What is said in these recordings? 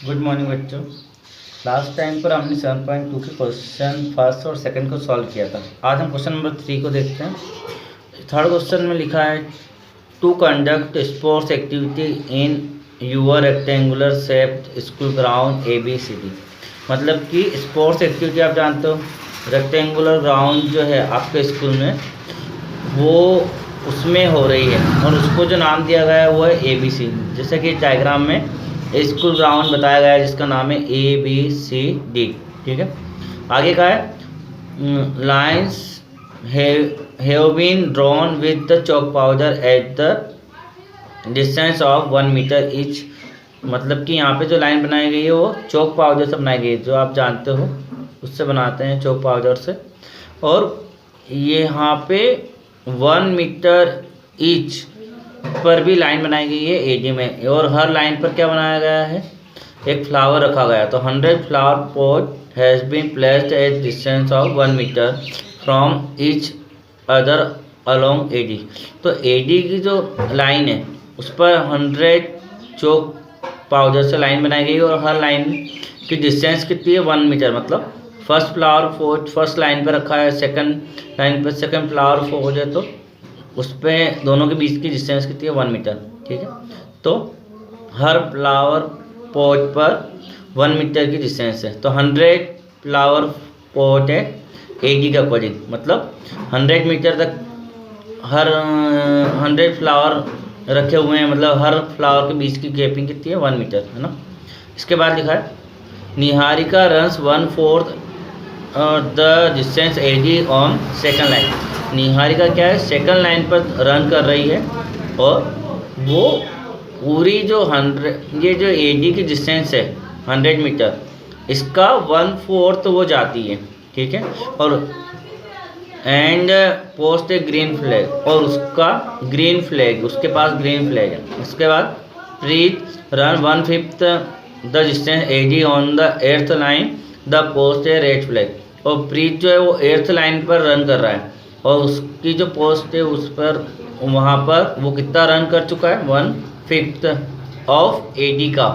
Good morning बच्चों। Last time पर हमने 7.2 के क्वेश्चन फर्स्ट और सेकंड को सॉल्व किया था। आज हम क्वेश्चन नंबर 3 को देखते हैं। थर्ड क्वेश्चन में लिखा है to conduct sports activity in your rectangular shaped school ground ABCD। मतलब कि स्पोर्ट्स एक्टिविटी आप जानते हो, रेक्टेंगुलर ग्राउंड जो है आपके स्कूल में वो उसमें हो रही है और उसको जो नाम दिया गया है वो है ABC। जैसे कि डायग्राम में स्कूल ग्राउंड बताया गया है जिसका नाम है ABCD। ठीक है, आगे का है lines have been drawn with the chalk powder at the distance of 1 metre each. मतलब कि यहाँ पे जो लाइन बनाई गई है वो चॉक पाउडर से बनाई गई है, जो आप जानते हो उससे बनाते हैं चॉक पाउडर से। और ये यहाँ पे 1 मीटर ईच पर भी लाइन बनाई गई है AD में, और हर लाइन पर क्या बनाया गया है, एक फ्लावर रखा गया है। तो 100 flower pot has been placed at distance of 1 metre from each other along AD। तो AD की जो लाइन है उस पर 100 चॉक पाउडर से लाइन बनाई गई है और हर लाइन की डिस्टेंस कितनी है, 1 मीटर। मतलब first flower pot first line पर रखा है, सेकंड लाइन पर सेकंड फ्लावर पॉट है, तो उस पर दोनों के बीच की डिस्टेंस कितनी है, 1 मीटर। ठीक है, तो हर फ्लावर पॉट पर 1 मीटर की डिस्टेंस है। तो 100 फ्लावर पॉट है AD के अकॉर्डिंग, मतलब 100 मीटर तक हर 100 फ्लावर रखे हुए हैं, मतलब हर फ्लावर के बीच की गैपिंग कितनी है, 1 मीटर, है ना। इसके बाद लिखा है Niharika runs 1/4 the distance AD on second line. Niharika क्या है, सेकंड लाइन पर रन कर रही है और वो पूरी जो 100 ये जो AD की डिस्टेंस है 100 मीटर, इसका 1/4 वो जाती है। ठीक है, और and post A green flag, और उसका ग्रीन फ्लैग, उसके पास ग्रीन फ्लैग है। उसके बाद Preet run 1/5 the distance AD on the 8th line the post a red flag. और प्रीत जो है वो 8th लाइन पर रन कर रहा है और उसकी जो पोस्ट है उस पर वहाँ पर वो कितना रन कर चुका है, 1/5 ऑफ AD का।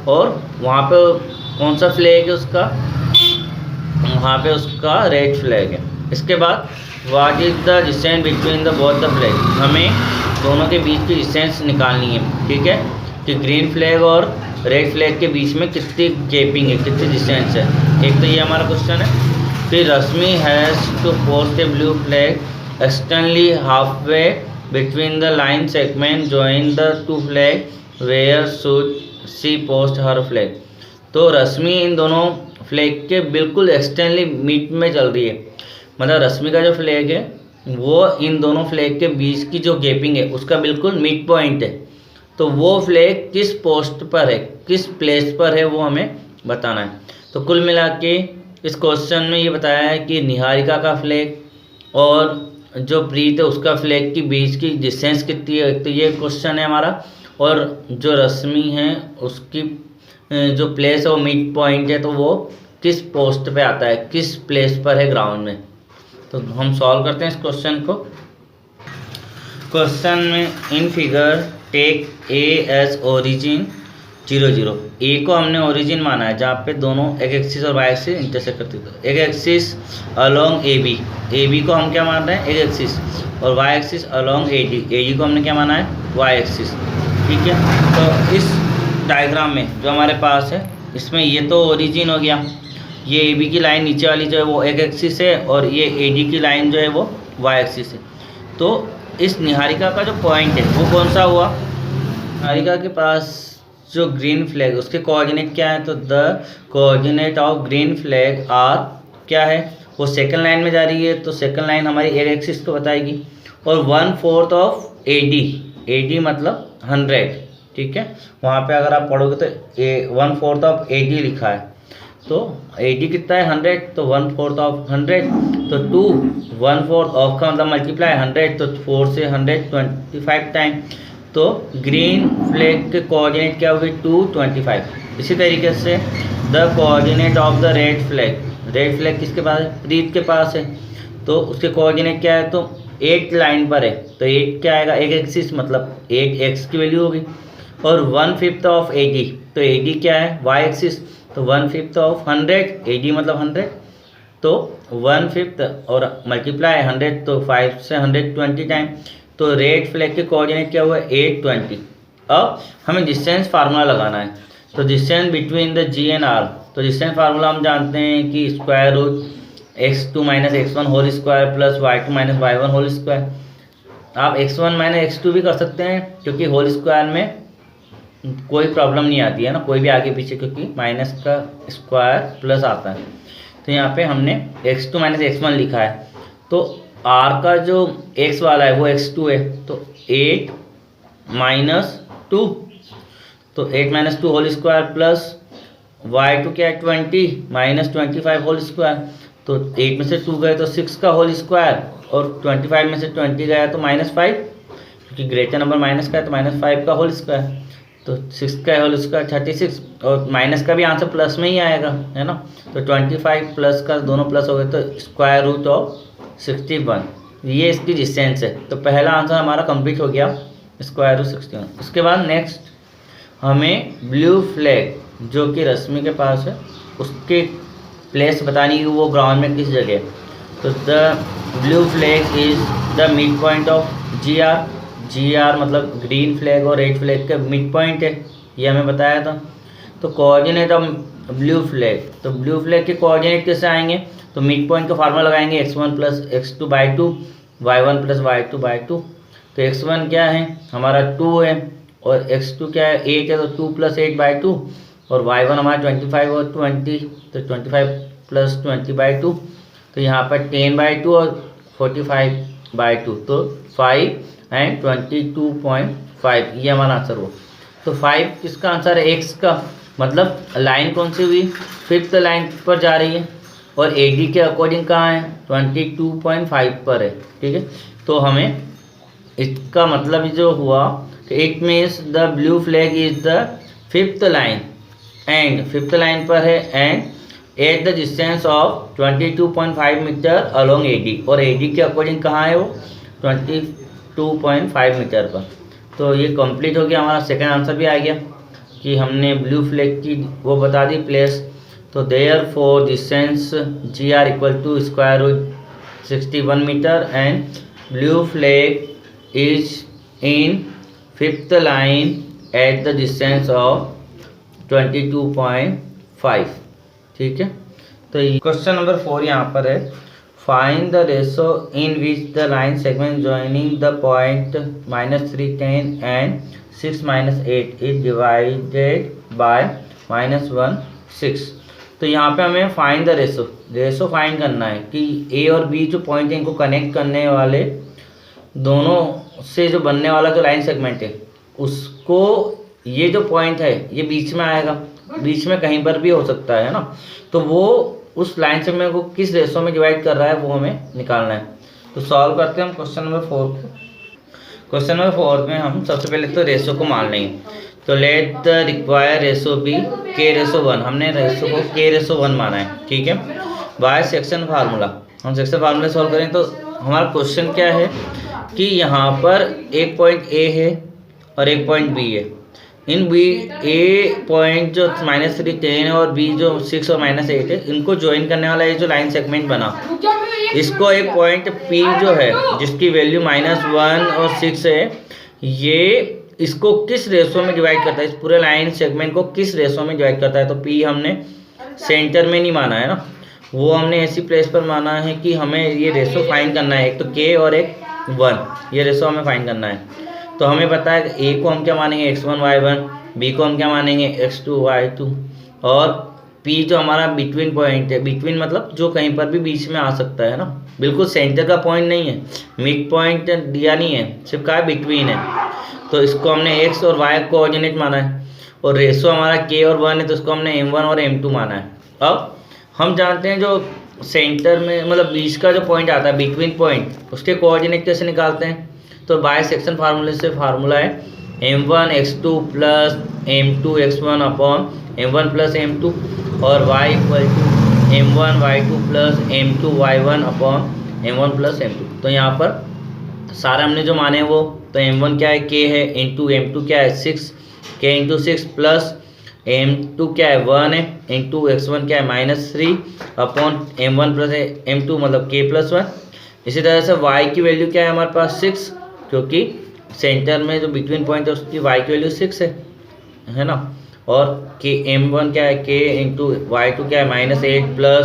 और वहाँ पे कौन सा फ्लैग है उसका, वहाँ पे उसका रेड फ्लैग है। इसके बाद what is the distance between the both the flag. हमें दोनों के बीच की डिस्टेंस निकालनी है। ठीक है, कि ग्रीन फ्लैग और रेड फ्लैग के बीच में कितनी गैपिंग है, कितनी डिस्टेंस है। एक तो ये हमारा क्वेश्चन है। फिर Rashmi has to post a blue flag externally halfway between the line segment join the two flag where should she post her flag. तो रश्मि इन दोनों फ्लैग के बिल्कुल एक्सटर्नली मिड में चल रही है, मतलब रश्मि का जो फ्लैग है वो इन दोनों फ्लैग के बीच की जो गैपिंग है उसका बिल्कुल मिड पॉइंट है। तो वो फ्लैग किस पोस्ट पर है, किस प्लेस पर है, वो हमें बताना है। तो कुल मिला के इस क्वेश्चन में ये बताया है कि निहारिका का फ्लैग और जो प्रीत है उसका फ्लैग की बीच की डिस्टेंस कितनी है, तो ये क्वेश्चन है हमारा। और जो रश्मि है उसकी जो प्लेस है वो मिड पॉइंट है, तो वो किस पोस्ट पे आता है, किस प्लेस पर है ग्राउंड में। तो हम सॉल्व करते हैं इस क्वेश्चन को। क्वेश्चन में in figure take A as origin 0 0। A को हमने ओरिजिन माना है जहाँ पे दोनों एक एक्सिस और वाई एक्सिस इंटरसेक्ट करती है। तो एक एक्सिस अलोंग AB को हम क्या मान रहे हैं, एक एक्सिस, और वाई एक्सिस अलोंग AD को हमने क्या माना है, वाई एक्सिस। ठीक है, तो इस डायग्राम में जो हमारे पास है इसमें ये तो ओरिजिन हो गया, ये AB की लाइन नीचे वाली जो है वो एक एक्सिस है और ये AD की लाइन जो है वो वाई एक्सिस है। तो इस निहारिका का जो पॉइंट है वो कौन सा हुआ, निहारिका के पास जो ग्रीन फ्लैग उसके कोऑर्डिनेट क्या है, तो the coordinate of green flag R क्या है, वो सेकंड लाइन में जा रही है, तो सेकंड लाइन हमारी एक एक्सिस को बताएगी। और 1/4 ऑफ AD मतलब 100। ठीक है, वहाँ पे अगर आप पढ़ोगे तो 1/4 ऑफ AD लिखा है, तो AD कितना है, 100, तो 1/4 ऑफ 100, तो 2 1/4 ऑफ का मतलब मल्टीप्लाई 100, तो 4 से 125 टाइम। तो ग्रीन फ्लैग के कोऑर्डिनेट क्या हुए, 225। इसी तरीके से the coordinate of the red flag किसके पास है, प्रीत के पास है, तो उसके कोऑर्डिनेट क्या है, तो 8 लाइन पर है, तो 8 क्या आएगा, एक एक्सिस मतलब 8x की वैल्यू होगी। और 1/5 ऑफ AD तो AD क्या है, y एक्सिस, तो 1/5 ऑफ 100, AD मतलब 100, तो 1/5 और मल्टीप्लाई 100, तो 5 से 120 टाइम, तो रेड फ्लैग के कोऑर्डिनेट क्या हुआ, 820। अब हमें डिस्टेंस फार्मूला लगाना है, तो distance between the G and R, तो डिस्टेंस फार्मूला हम जानते हैं कि square root x2 - x1 whole square plus y2 - y1 whole square. आप x1 - x2 भी कर सकते हैं, क्योंकि होल स्क्वायर में कोई प्रॉब्लम नहीं आती है ना, कोई भी आगे पीछे, क्योंकि माइनस का स्क्वायर प्लस आता है। तो यहाँ पे हमने x2 - x1 लिखा है, तो r का जो x वाला है वो x2 है, तो 8 - 2, तो 8 - 2 होल स्क्वायर प्लस y2 क्या है 20 - 25 होल स्क्वायर, तो 8 में से 2 गए तो 6 का होल स्क्वायर, और 25 में से 20 गया तो -5, क्योंकि ग्रेटर नंबर माइनस का है तो -5 का होल स्क्वायर, तो 6 का होल स्क्वायर 36, और माइनस का भी आंसर प्लस में ही आएगा, है ना। तो 25 प्लस का दोनों प्लस हो गए, तो स्क्वायर रूट ऑफ 61, ये इसकी डिस्टेंस है। तो पहला आंसर हमारा कंप्लीट हो गया, स्क्वायर रूट 61। उसके बाद नेक्स्ट हमें ब्लू फ्लैग जो कि रश्मि के पास है उसके प्लेस बतानी है, वो ग्राउंड में किस जगह। तो the blue flag is the mid point of GR मतलब ग्रीन फ्लैग और रेड फ्लैग का मिड पॉइंट है, ये हमें बताया था। तो कोऑर्डिनेट ऑफ ब्लू फ्लैग, तो ब्लू फ्लैग के कोऑर्डिनेट कैसे आएंगे, तो मिड पॉइंट का फार्मूला लगाएंगे x1 + x2/2, y1 + y2/2। तो x1 क्या है हमारा 2 है, और x2 क्या है 8 है, तो 2 + 8/2, और y1 हमारा 25 और 20, तो 25 + 20/2, तो यहाँ पर 10/2 और 45/2, तो 5 एंड 22.5, ये हमारा आंसर हुआ। तो 5 किसका आंसर है, x का, मतलब लाइन कौन सी हुई, 5th लाइन पर जा रही है, और AD के अकॉर्डिंग कहाँ है 22.5 पर है, ठीक है। तो हमें इसका मतलब जो हुआ, it means the blue flag is the 5th line, and 5th line पर है, and at the distance of 22.5 metre along AD, और AD के अकॉर्डिंग कहाँ है वो 22.5 मीटर पर। तो ये कंप्लीट हो गया, हमारा सेकंड आंसर भी आ गया कि हमने ब्लू फ्लैग की वो बता दी प्लेस। तो therefore distance GR = square root 61 metre, and blue flag is in 5th line at the distance of 22.5, ठीक है। तो क्वेश्चन नंबर 4 यहाँ पर है, find the ratio in which the line segment joining the point -3 10 and 6 - 8 is divided by -1 6। तो यहाँ पे हमें फाइंड द रेशो फाइंड करना है कि A और B जो पॉइंट है इनको कनेक्ट करने वाले दोनों से जो बनने वाला जो लाइन सेगमेंट है उसको, ये जो पॉइंट है ये बीच में आएगा, बीच में कहीं पर भी हो सकता है ना, तो वो उस लाइन सेगमेंट को किस रेशो में डिवाइड कर रहा है वो हमें निकालना है। तो सॉल्व करते हैं हम क्वेश्चन नंबर 4 को। क्वेश्चन नंबर 4 में हम सबसे पहले तो रेशो को मान लेंगे, तो let the require ratio be k/1, हमने रेशो को k/1 माना है, ठीक है। बाय सेक्शन फार्मूला, हम सेक्शन फार्मूला सॉल्व करें तो हमारा क्वेश्चन क्या है कि यहाँ पर एक पॉइंट A है और एक पॉइंट B है, इन A पॉइंट जो -3 10 है और B जो 6 और -8 है, इनको ज्वाइन करने वाला ये जो लाइन सेगमेंट बना, इसको एक पॉइंट P जो है जिसकी वैल्यू -1 और 6 है, ये इसको किस रेशो में डिवाइड करता है, इस पूरे लाइन सेगमेंट को किस रेशो में डिवाइड करता है। तो P हमने सेंटर में नहीं माना है ना, वो हमने ऐसी प्लेस पर माना है कि हमें ये रेशो फाइंड करना है, एक तो K और एक 1, ये रेशो हमें फाइंड करना है। तो हमें पता है A को हम क्या मानेंगे x1 y1, B को हम क्या मानेंगे x2 y2, और P जो हमारा बिटवीन पॉइंट है, बिटवीन मतलब जो कहीं पर भी बीच में आ सकता है ना, बिल्कुल सेंटर का पॉइंट नहीं है, मिड पॉइंट दिया नहीं है, सिर्फ का बिटवीन है, तो इसको हमने x और y कोऑर्डिनेट माना है, और रेशो हमारा K और 1 है तो इसको हमने m1 और m2 माना है। अब हम जानते हैं जो सेंटर में मतलब बीच का जो पॉइंट आता है बिटवीन पॉइंट, उसके कोऑर्डिनेट कैसे निकालते हैं, तो बाय सेक्शन फार्मूले से फार्मूला है m1 x2 + m2 x1 upon m1 + m2, और y = m1 y2 + m2 y1 upon m1 + m2। तो यहाँ पर सारे हमने जो माने वो, तो m1 क्या है K है, इंटू m2 क्या है 6, K × 6 प्लस m2 क्या है 1 है, इंटू x1 क्या है -3 अपॉन m1 प्लस m2 मतलब k+1। इसी तरह से y की वैल्यू क्या है हमारे पास 6, क्योंकि सेंटर में जो बिटवीन पॉइंट है उसकी y की वैल्यू 6 है ना। और k m1 क्या है k इंटू y2 क्या है -8 प्लस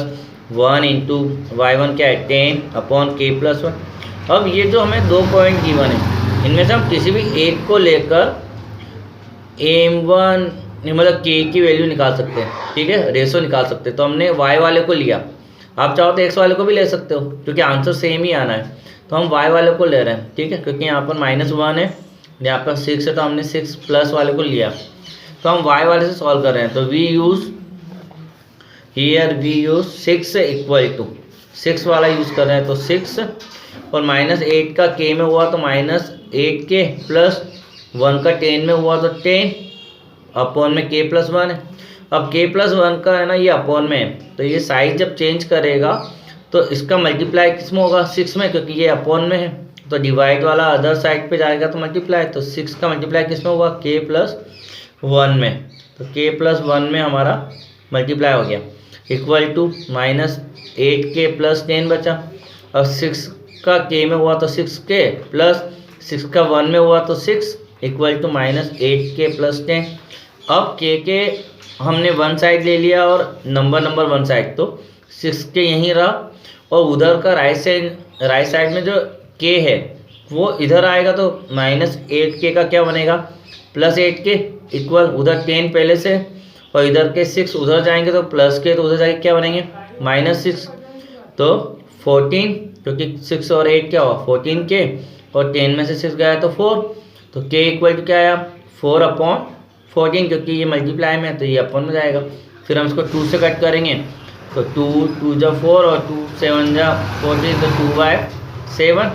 1 इंटू y1 क्या है 10 अपॉन k+1। अब ये जो हमें 2 पॉइंट गिवन है, इनमें से हम किसी भी एक को लेकर m1 मतलब k की वैल्यू निकाल सकते हैं, ठीक है, रेशो निकाल सकते हैं। तो हमने y वाले को लिया, आप चाहो तो x वाले को भी ले सकते हो, क्योंकि आंसर सेम ही आना है। तो हम y वाले को ले रहे हैं, ठीक है, क्योंकि यहाँ पर -1 है, यहाँ पर 6 है, तो हमने 6 प्लस वाले को लिया। तो हम y वाले से सॉल्व कर रहे हैं, तो वी यूज़ 6 इक्वल टू 6 वाला यूज़ कर रहे हैं, तो 6 और -8 का k में हुआ तो -8k प्लस 1 का 10 में हुआ तो 10 अपॉन में k+1 है। अब k+1 का है ना ये अपॉन में है, तो ये साइज जब चेंज करेगा तो इसका मल्टीप्लाई किस में होगा 6 में, क्योंकि ये अपॉन में है। तो डिवाइड वाला अदर साइड पे जाएगा तो मल्टीप्लाई, तो 6 का मल्टीप्लाई किस में होगा k+1 में, तो k+1 में हमारा मल्टीप्लाई हो गया इक्वल टू -8k प्लस 10 बचा। और 6 का k में हुआ तो 6k प्लस 6 का 1 में हुआ तो 6 इक्वल टू -8k प्लस 10। अब k हमने वन साइड ले लिया और नंबर वन साइड, तो 6k यहीं रहा, और उधर का राइट साइड में जो k है वो इधर आएगा, तो -8k का क्या बनेगा +8k इक्वल उधर 10 पहले से, और इधर के 6 उधर जाएंगे तो प्लस के, तो उधर जाके क्या बनेंगे -6, तो 14, क्योंकि 6 और 8 क्या हुआ 14k, और 10 में से 6 गया तो 4, तो k इक्वल टू क्या आया 4/14, क्योंकि ये मल्टीप्लाई में है तो ये अपॉन में जाएगा। फिर हम इसको 2 से कट करेंगे, तो 2 जा 4 और 2 7 जा 14, तो 2/7,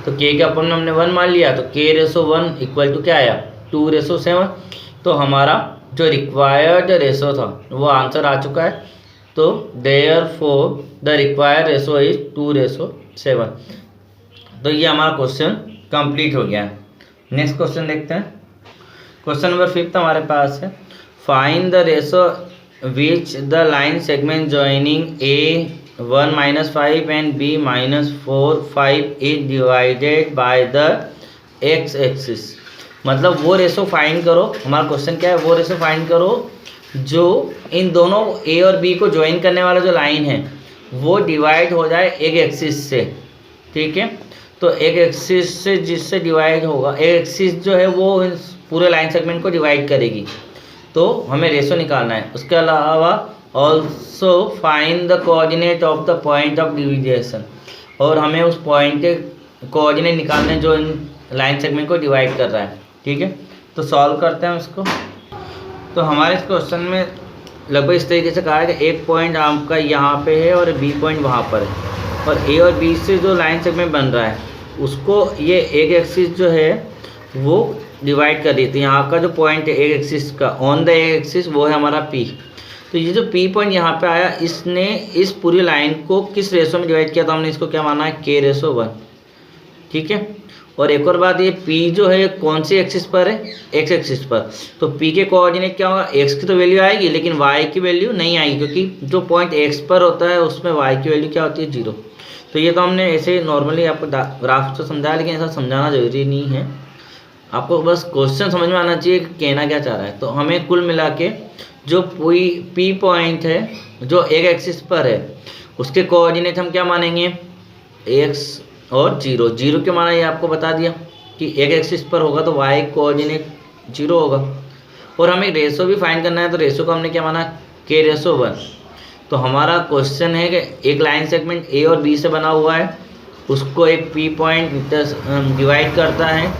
तो k के अपॉन में हमने 1 मान लिया, तो k/1 इक्वल टू क्या आया 2/7। तो हमारा जो रिक्वायर्ड रेशो था वो आंसर आ चुका है, तो therefore the required ratio is 2/7। तो ये हमारा क्वेश्चन कंप्लीट हो गया है। नेक्स्ट क्वेश्चन देखते हैं। क्वेश्चन नंबर 5 हमारे पास है, find the ratio which the line segment joining A1 - 5 and B-4 5 is divided by the x axis. मतलब वो रेशो फाइंड करो, हमारा क्वेश्चन क्या है, वो रेशो फाइंड करो जो इन दोनों ए और बी को ज्वाइन करने वाला जो लाइन है वो डिवाइड हो जाए एक एक्सिस से, ठीक है। तो एक एक्सिस से जिससे डिवाइड होगा, एक एक्सिस जो है वो पूरे लाइन सेगमेंट को डिवाइड करेगी, तो हमें रेशो निकालना है। उसके अलावा also find the coordinate of the point of division, और हमें उस पॉइंट के कोऑर्डिनेट निकालने जो इन लाइन सेगमेंट को डिवाइड कर रहा है, ठीक है। तो सॉल्व करते हैं उसको। तो हमारे इस क्वेश्चन में लगभग इस तरीके से कहा है कि एक पॉइंट आपका यहाँ पे है और बी पॉइंट वहाँ पर है, और ए और बी से जो लाइन सेगमेंट बन रहा है उसको ये एक एक्सिस जो है वो डिवाइड कर रही थी। यहाँ का जो पॉइंट है एक एक्सिस का ऑन द एक्सिस वो है हमारा पी। तो ये जो पी पॉइंट यहाँ पे आया, इसने इस पूरी लाइन को किस रेशो में डिवाइड किया, तो हमने इसको क्या माना है k/1, ठीक है। और एक और बात, ये p जो है कौन सी एक्सिस पर है, x एक्सिस पर, तो p के कोऑर्डिनेट क्या होगा, x की तो वैल्यू आएगी लेकिन y की वैल्यू नहीं आएगी, क्योंकि जो पॉइंट x पर होता है उसमें y की वैल्यू क्या होती है 0। तो ये तो हमने ऐसे नॉर्मली आपको ग्राफ से समझाया, लेकिन ऐसा समझाना जरूरी नहीं है, आपको बस क्वेश्चन समझ में आना चाहिए कि कहना क्या चाह रहा है। तो हमें कुल मिला के जो p पॉइंट है जो एक एक्सिस पर है उसके कोऑर्डिनेट हम क्या मानेंगे, x और 0 के माना ये आपको बता दिया कि एक एक्सिस पर होगा तो y कोऑर्डिनेट 0 होगा। और हमें रेशो भी फाइंड करना है, तो रेशो को हमने क्या माना k/1। तो हमारा क्वेश्चन है कि एक लाइन सेगमेंट a और b से बना हुआ है, उसको एक p पॉइंट डिवाइड करता है,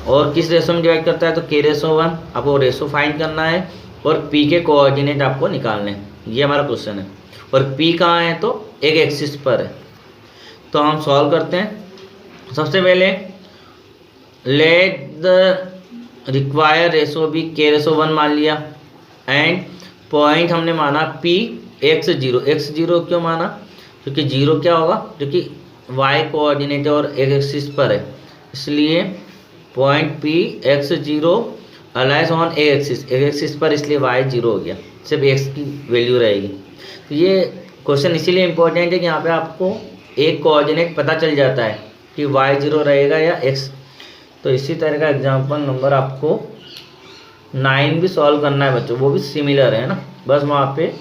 और किस रेशो में डिवाइड करता है, तो k/1 आपको रेशो फाइंड करना है, और p के कोऑर्डिनेट आपको निकालने हैं। ये हमारा क्वेश्चन है, और p कहाँ है, तो एक एक्सिस पर है। तो हम सॉल्व करते हैं। सबसे पहले लेट द रिक्वायर रेशो भी k/1 मान लिया, एंड पॉइंट हमने माना p x0 क्यों माना, क्योंकि 0 क्या होगा, क्योंकि y कोऑर्डिनेट और एक एक्सिस पर है, इसलिए point p x0 lies on a axis पर, इसलिए वाई 0 हो गया, सिर्फ एक्स की वैल्यू रहेगी। तो ये क्वेश्चन इसीलिए इम्पोर्टेंट है कि यहाँ पे आपको एक कोऑर्डिनेट पता चल जाता है कि वाई 0 रहेगा या एक्स। तो इसी तरह का एग्जाम्पल नंबर आपको 9 भी सॉल्व करना है बच्चों, वो भी सिमिलर है ना, बस वहाँ पे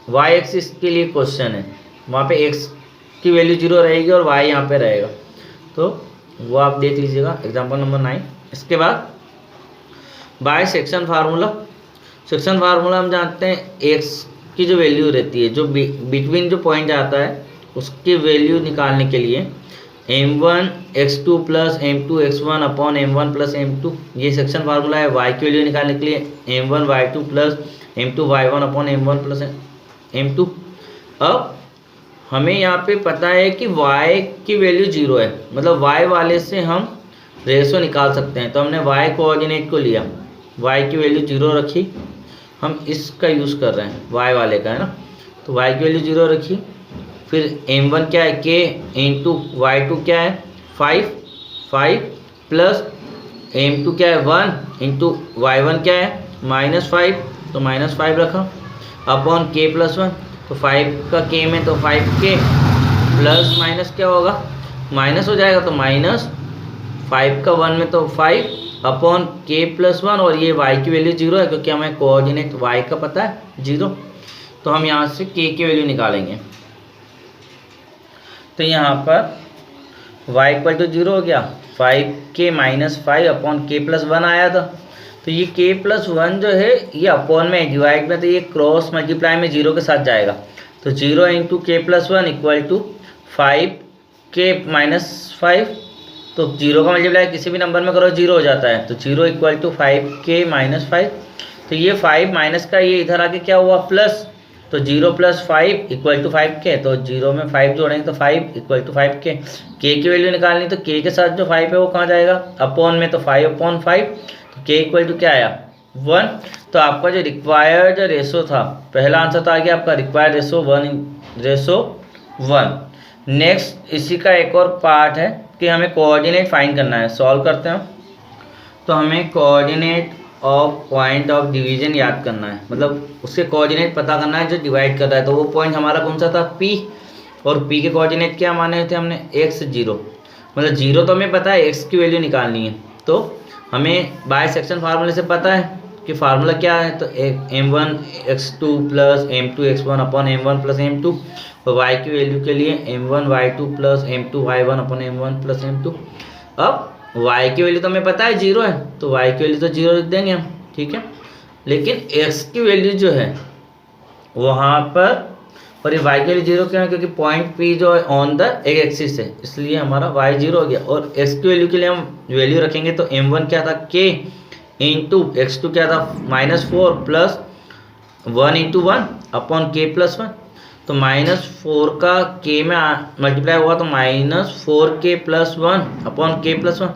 वाई एक्सिस के लिए क्वेश्चन है, वहाँ पे एक्स की वैल्यू 0 रहेगी और वाई यहाँ पे रहेगा, तो वो आप देख लीजिएगा एग्जाम्पल नंबर 9। इसके बाद bye section formula, section formula हम जानते हैं एक्स की जो वैल्यू रहती है, जो बिटवीन जो पॉइंट आता है उसकी वैल्यू निकालने के लिए m1 x2 plus m2 x1 upon m1 plus m2, ये सेक्शन फार्मूला है। y की वैल्यू निकालने के लिए m1 y2 plus m2 y1 upon m1 plus m2। अब हमें यहाँ पे पता है कि y की वैल्यू 0 है, मतलब y वाले से हम रेशो निकाल सकते हैं। तो हमने y कोऑर्डिनेट को लिया, y की वैल्यू 0 रखी, हम इसका यूज़ कर रहे हैं y वाले का, है ना, तो y की वैल्यू 0 रखी। फिर m1 क्या है k इंटू y2 क्या है 5 प्लस m2 क्या है 1 इंटू y1 क्या है -5, तो -5 रखा अपॉन k प्लस 1, तो 5 का k में तो 5k प्लस माइनस क्या होगा माइनस हो जाएगा, तो -5 का 1 में तो 5 अपॉन k प्लस 1, और ये y की वैल्यू 0 है क्योंकि हमें कोऑर्डिनेट y का पता है 0, तो हम यहाँ से k की वैल्यू निकालेंगे। तो यहाँ पर y इक्वल टू 0 हो गया, 5k minus 5 upon k plus 1 आया था। तो ये k प्लस 1 जो है ये अपॉन में डिवाइड में, तो ये क्रॉस मल्टीप्लाई में 0 के साथ जाएगा, तो 0 into k plus 1 equal to 5k minus 5, तो 0 का मल्टीप्लाई किसी भी नंबर में करो 0 हो जाता है, तो 0 इक्वल टू 5k माइनस 5। तो ये 5 माइनस का ये इधर आके क्या हुआ प्लस, तो 0 प्लस 5 इक्वल टू 5k, तो 0 में 5 जोड़ेंगे तो 5 इक्वल टू 5k। k की वैल्यू निकालनी, तो k के साथ जो 5 है वो कहाँ जाएगा अपॉन में, तो 5 अपॉन 5, तो k इक्वल टू क्या आया 1। तो आपका जो रिक्वायर्ड रेशो था, पहला आंसर तो आ गया आपका रिक्वायर्ड रेशो 1। नेक्स्ट इसी का एक और पार्ट है कि हमें कोऑर्डिनेट फाइंड करना है, सॉल्व करते हैं। तो हमें coordinate of point of division याद करना है, मतलब उसके कोऑर्डिनेट पता करना है जो डिवाइड कर रहा है। तो वो पॉइंट हमारा कौन सा था P, और P के कोऑर्डिनेट क्या माने थे हमने x 0, मतलब 0 तो हमें पता है, x की वैल्यू निकालनी है। तो हमें बाय सेक्शन फार्मूले से पता है कि फार्मूला क्या है, तो m1 x2 plus m2 x1 upon m1 plus m2, और y की वैल्यू के लिए m1 y2 plus m2 y1 upon m1 plus m2। अब y की वैल्यू तो हमें पता है 0 है, तो y की वैल्यू तो 0 लिख देंगे हम, ठीक है। लेकिन x की वैल्यू जो है वहाँ पर, और ये y की वैल्यू 0 क्यों है, क्योंकि पॉइंट P जो है ऑन द एक एक्सिस है, इसलिए हमारा y 0 हो गया। और x की वैल्यू के लिए हम वैल्यू रखेंगे, तो m1 क्या था k इंटू x2 क्या था -4 plus 1 into 1 upon k plus 1, तो -4 का k में मल्टीप्लाई हुआ, तो -4k plus 1 upon k plus 1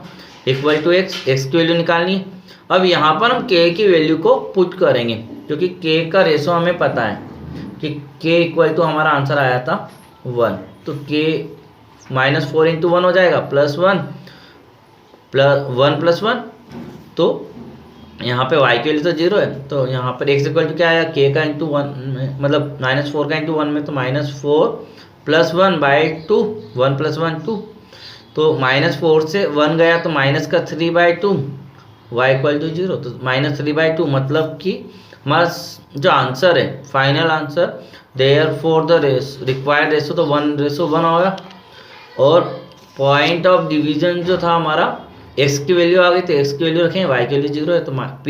equal to x की वैल्यू निकालनी है। अब यहाँ पर हम k की वैल्यू को पुट करेंगे, क्योंकि k का रेशो हमें पता है कि k इक्वल टू हमारा आंसर आया था 1, तो k -4 इंटू 1 हो जाएगा प्लस 1 प्लस 1, तो यहाँ पे y की वैल्यू तो 0 है, तो यहाँ पर x इक्वल टू क्या आया k का इंटू 1 में, मतलब -4 का इंटू 1 में, तो -4 प्लस 1 बाई 2, 1 प्लस 1 2, तो -4 से 1 गया तो माइनस का 3 बाई 2, y इक्वल टू 0, तो -3 बाई 2, मतलब कि हमारा जो आंसर है final answer therefore the required ratio तो 1:1 होगा। और पॉइंट ऑफ डिवीजन जो था हमारा x की वैल्यू आ गई, तो x की वैल्यू रखें, y की वैल्यू 0 है, तो p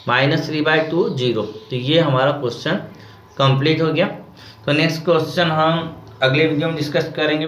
-3/2 0। तो ये हमारा क्वेश्चन कंप्लीट हो गया। तो नेक्स्ट क्वेश्चन हम अगले वीडियो में डिस्कस करेंगे।